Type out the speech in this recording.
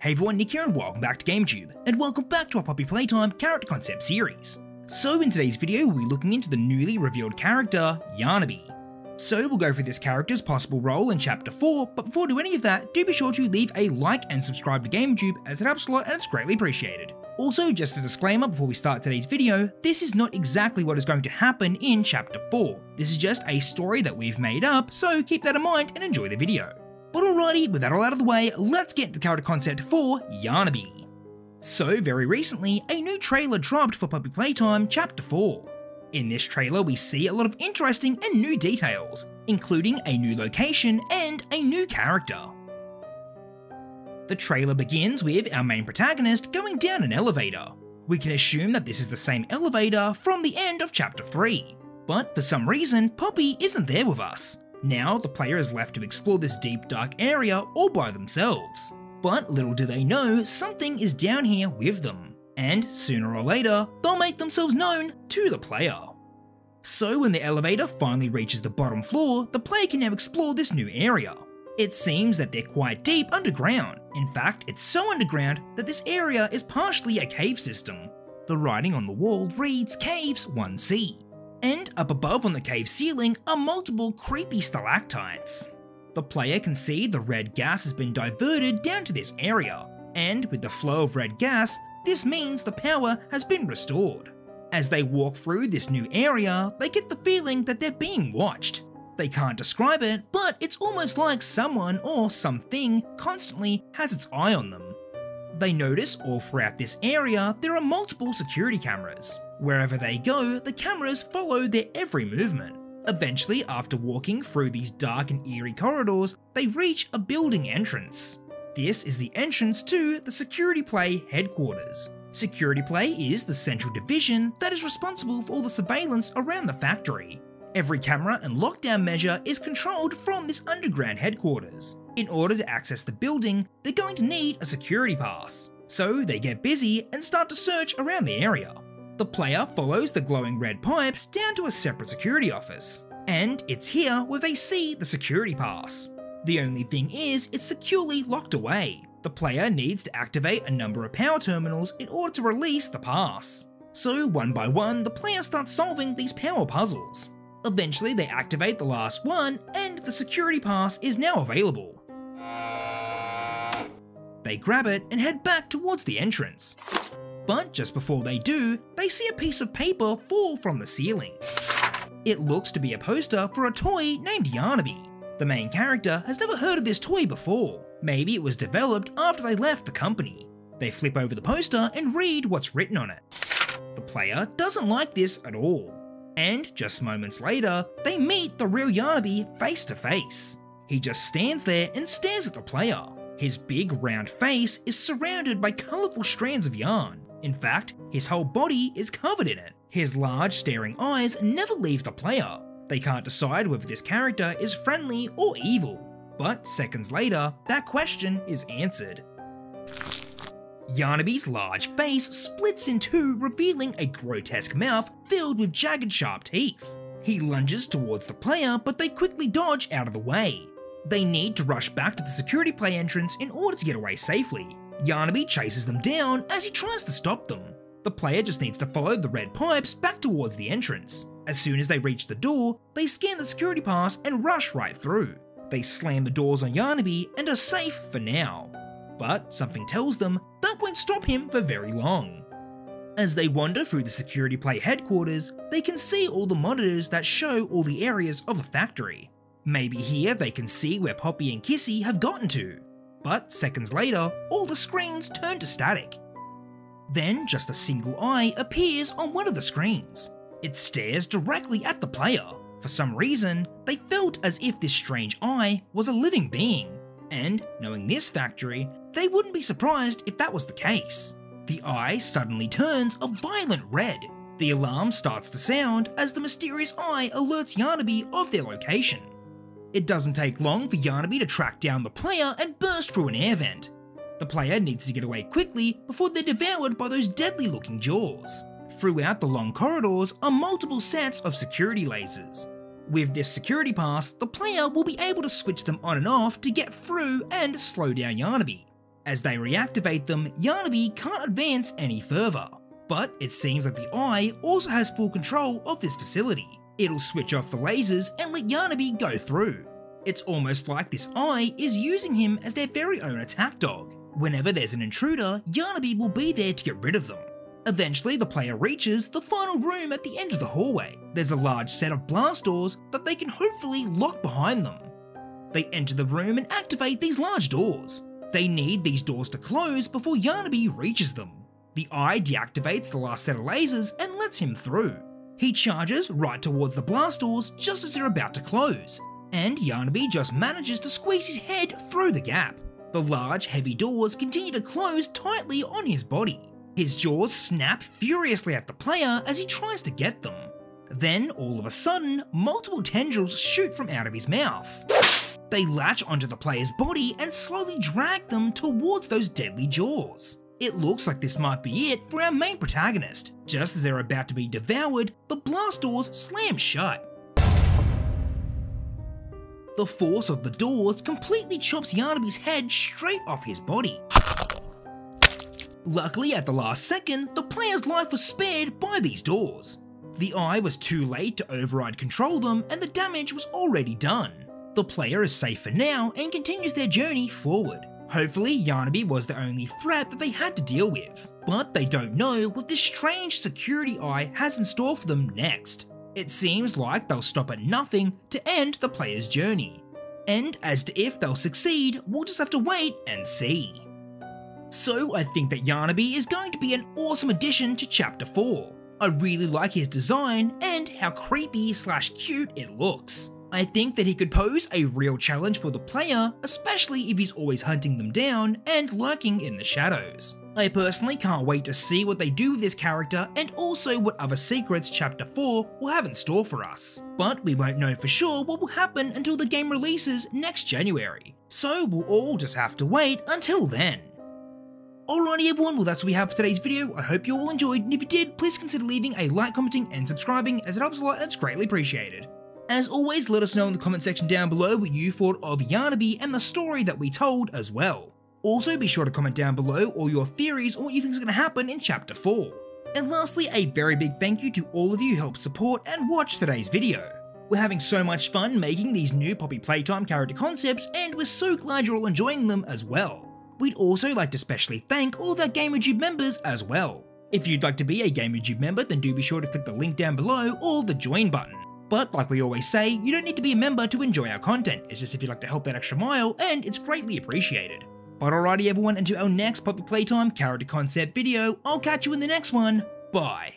Hey everyone, Nick here and welcome back to Gamerjoob, and welcome back to our Poppy Playtime character concept series. So in today's video, we'll be looking into the newly revealed character, Yarnaby. So we'll go through this character's possible role in Chapter 4, but before doing any of that, do be sure to leave a like and subscribe to Gamerjoob as it helps a lot and it's greatly appreciated. Also, just a disclaimer before we start today's video, this is not exactly what is going to happen in Chapter 4. This is just a story that we've made up, so keep that in mind and enjoy the video. But alrighty, with that all out of the way, let's get to the character concept for Yarnaby. So very recently, a new trailer dropped for Poppy Playtime Chapter 4. In this trailer we see a lot of interesting and new details, including a new location and a new character. The trailer begins with our main protagonist going down an elevator. We can assume that this is the same elevator from the end of Chapter 3, but for some reason Poppy isn't there with us. Now the player is left to explore this deep dark area all by themselves. But little do they know, something is down here with them, and sooner or later they'll make themselves known to the player. So when the elevator finally reaches the bottom floor, the player can now explore this new area. It seems that they're quite deep underground. In fact, it's so underground that this area is partially a cave system. The writing on the wall reads Caves 1C. And up above on the cave ceiling are multiple creepy stalactites. The player can see the red gas has been diverted down to this area, and with the flow of red gas, this means the power has been restored. As they walk through this new area, they get the feeling that they're being watched. They can't describe it, but it's almost like someone or something constantly has its eye on them. They notice all throughout this area there are multiple security cameras. Wherever they go, the cameras follow their every movement. Eventually, after walking through these dark and eerie corridors, they reach a building entrance. This is the entrance to the Security Play headquarters. Security Play is the central division that is responsible for all the surveillance around the factory. Every camera and lockdown measure is controlled from this underground headquarters. In order to access the building, they're going to need a security pass. So they get busy and start to search around the area. The player follows the glowing red pipes down to a separate security office, and it's here where they see the security pass. The only thing is, it's securely locked away. The player needs to activate a number of power terminals in order to release the pass. So one by one, the player starts solving these power puzzles. Eventually they activate the last one, and the security pass is now available. They grab it and head back towards the entrance. But just before they do, they see a piece of paper fall from the ceiling. It looks to be a poster for a toy named Yarnaby. The main character has never heard of this toy before. Maybe it was developed after they left the company. They flip over the poster and read what's written on it. The player doesn't like this at all. And just moments later, they meet the real Yarnaby face to face. He just stands there and stares at the player. His big round face is surrounded by colourful strands of yarn. In fact, his whole body is covered in it. His large staring eyes never leave the player. They can't decide whether this character is friendly or evil. But seconds later, that question is answered. Yarnaby's large face splits in two, revealing a grotesque mouth filled with jagged sharp teeth. He lunges towards the player, but they quickly dodge out of the way. They need to rush back to the security play entrance in order to get away safely. Yarnaby chases them down as he tries to stop them. The player just needs to follow the red pipes back towards the entrance. As soon as they reach the door, they scan the security pass and rush right through. They slam the doors on Yarnaby and are safe for now. But something tells them that won't stop him for very long. As they wander through the security play headquarters, they can see all the monitors that show all the areas of the factory. Maybe here they can see where Poppy and Kissy have gotten to. But seconds later, all the screens turn to static. Then just a single eye appears on one of the screens. It stares directly at the player. For some reason, they felt as if this strange eye was a living being. And knowing this factory, they wouldn't be surprised if that was the case. The eye suddenly turns a violent red. The alarm starts to sound as the mysterious eye alerts Yarnaby of their location. It doesn't take long for Yarnaby to track down the player and burst through an air vent. The player needs to get away quickly before they're devoured by those deadly looking jaws. Throughout the long corridors are multiple sets of security lasers. With this security pass, the player will be able to switch them on and off to get through and slow down Yarnaby. As they reactivate them, Yarnaby can't advance any further. But it seems like the eye also has full control of this facility. It'll switch off the lasers and let Yarnaby go through. It's almost like this eye is using him as their very own attack dog. Whenever there's an intruder, Yarnaby will be there to get rid of them. Eventually, the player reaches the final room at the end of the hallway. There's a large set of blast doors that they can hopefully lock behind them. They enter the room and activate these large doors. They need these doors to close before Yarnaby reaches them. The eye deactivates the last set of lasers and lets him through. He charges right towards the blast doors just as they're about to close, and Yarnaby just manages to squeeze his head through the gap. The large, heavy doors continue to close tightly on his body. His jaws snap furiously at the player as he tries to get them. Then, all of a sudden, multiple tendrils shoot from out of his mouth. They latch onto the player's body and slowly drag them towards those deadly jaws. It looks like this might be it for our main protagonist. Just as they're about to be devoured, the blast doors slam shut. The force of the doors completely chops Yarnaby's head straight off his body. Luckily, at the last second, the player's life was spared by these doors. The eye was too late to override control them and the damage was already done. The player is safe for now and continues their journey forward. Hopefully, Yarnaby was the only threat that they had to deal with, but they don't know what this strange security eye has in store for them next. It seems like they'll stop at nothing to end the player's journey. And as to if they'll succeed, we'll just have to wait and see. So I think that Yarnaby is going to be an awesome addition to Chapter 4. I really like his design and how creepy / cute it looks. I think that he could pose a real challenge for the player, especially if he's always hunting them down and lurking in the shadows. I personally can't wait to see what they do with this character and also what other secrets Chapter 4 will have in store for us. But we won't know for sure what will happen until the game releases next January, so we'll all just have to wait until then. Alrighty everyone, well that's what we have for today's video. I hope you all enjoyed, and if you did, please consider leaving a like, commenting and subscribing as it helps a lot and it's greatly appreciated. As always, let us know in the comment section down below what you thought of Yarnaby and the story that we told as well. Also, be sure to comment down below all your theories on what you think is going to happen in Chapter 4. And lastly, a very big thank you to all of you who helped support and watch today's video. We're having so much fun making these new Poppy Playtime character concepts, and we're so glad you're all enjoying them as well. We'd also like to specially thank all of our Gamerjoob members as well. If you'd like to be a Gamerjoob member, then do be sure to click the link down below or the join button. But like we always say, you don't need to be a member to enjoy our content, it's just if you'd like to help that extra mile, and it's greatly appreciated. But alrighty everyone, until our next Poppy Playtime character concept video, I'll catch you in the next one, bye!